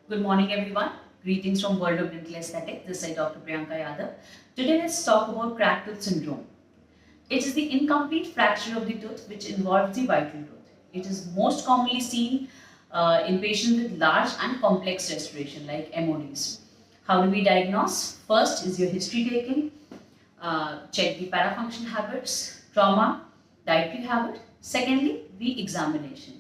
Good morning, everyone. Greetings from World of Dental Aesthetics. This is Dr. Priyanka Yadav. Today, let's talk about cracked tooth syndrome. It is the incomplete fracture of the tooth which involves the vital tooth. It is most commonly seen in patients with large and complex restoration, like MODs. How do we diagnose? First is your history taking. Check the parafunction habits, trauma, dietary habit. Secondly, the examination.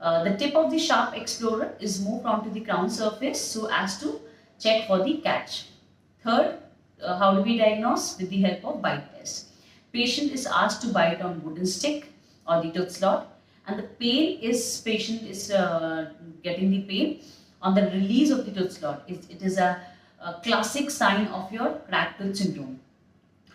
The tip of the sharp explorer is moved onto the crown surface so as to check for the catch. Third, how do we diagnose? With the help of bite test. Patient is asked to bite on wooden stick or the tooth slot, and the patient is getting the pain on the release of the tooth slot. It is a classic sign of your cracked tooth syndrome.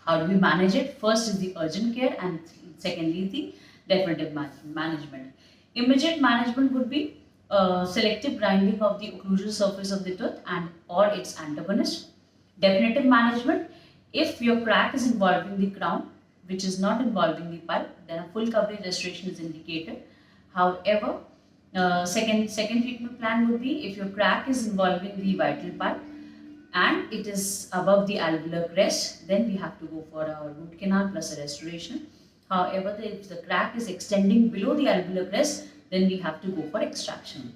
How do we manage it? First is the urgent care, and secondly the definitive management. Immediate management would be selective grinding of the occlusal surface of the tooth and or its antagonist. Definitive management, if your crack is involving the crown, which is not involving the pulp, then a full coverage restoration is indicated. However, second treatment plan would be if your crack is involving the vital pulp and it is above the alveolar crest, then we have to go for a root canal plus a restoration. However, if the crack is extending below the alveolar crest, then we have to go for extraction.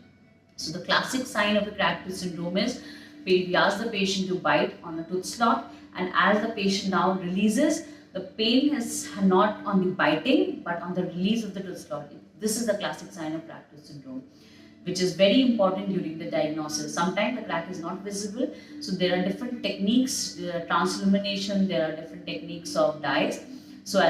So the classic sign of a cracked tooth syndrome is we ask the patient to bite on the tooth slot, and as the patient now releases, the pain is not on the biting but on the release of the tooth slot. This is the classic sign of cracked tooth syndrome, which is very important during the diagnosis. Sometimes the crack is not visible, so there are different techniques, transillumination, there are different techniques of dyes. So as